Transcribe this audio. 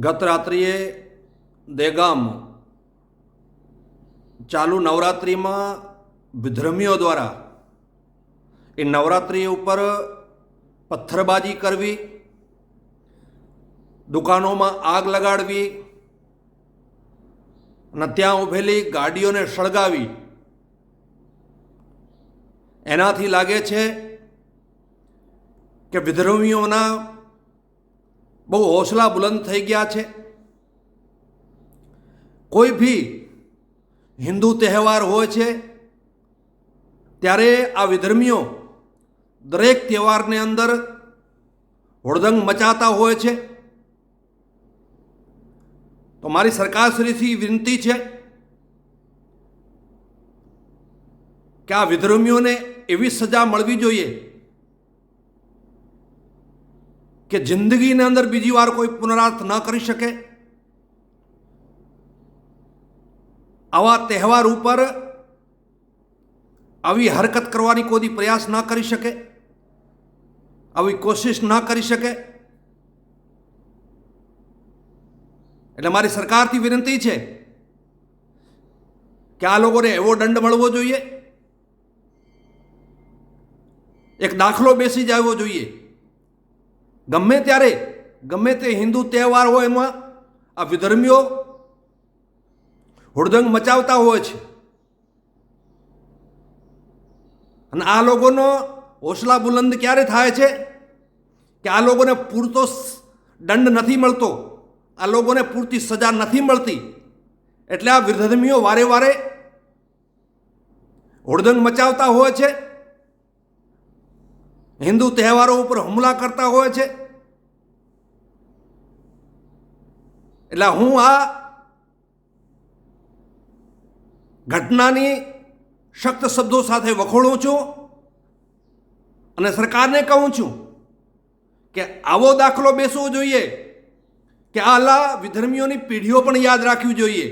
ગત રાત્રિએ દેગામ ચાલુ નવરાત્રિમાં વિધર્મીઓ દ્વારા એ નવરાત્રિ ઉપર પથ્થરબાજી કરવી, દુકાનોમાં આગ લગાડવી અને ત્યાં ઊભેલી ગાડીઓને સળગાવી, એનાથી લાગે છે કે વિધર્મીઓના બહુ હોંસલા બુલંદ થઈ ગયા છે. કોઈ ભી હિન્દુ તહેવાર હોય છે ત્યારે આ વિધર્મીઓ દરેક તહેવારની અંદર હોડદંગ મચાતા હોય છે. તો મારી સરકારશ્રીથી વિનંતી છે કે આ વિધર્મીઓને એવી સજા મળવી જોઈએ કે જિંદગીની અંદર બીજી વાર કોઈ પુનરાવર્ત ન કરી શકે. આવા તહેવાર ઉપર આવી હરકત કરવાની કોઈ પ્રયાસ ન કરી શકે, આવી કોશિશ ન કરી શકે. એટલે મારી સરકારથી વિનંતી છે કે આ લોકોને એવો દંડ મળવો જોઈએ, એક દાખલો બેસી જવો જોઈએ. ગમે ત્યારે ગમે તે હિન્દુ તહેવાર હોય એમાં આ વિધર્મીઓ હુડદંગ મચાવતા હોય છે અને આ લોકોનો હોંસલા બુલંદ ક્યારે થાય છે કે આ લોકોને પૂરતો દંડ નથી મળતો, આ લોકોને પૂરતી સજા નથી મળતી. એટલે આ વિધર્મીઓ વારે વારે હુડદંગ મચાવતા હોય છે, હિન્દુ તહેવારો ઉપર હુમલા કરતા હોય છે. એટલે હું આ ઘટનાની સખ્ત શબ્દો સાથે વખોડું છું અને સરકારને કહું છું કે આવો દાખલો બેસવો જોઈએ કે આલા વિધર્મીઓની પેઢીઓ પણ યાદ રાખવી જોઈએ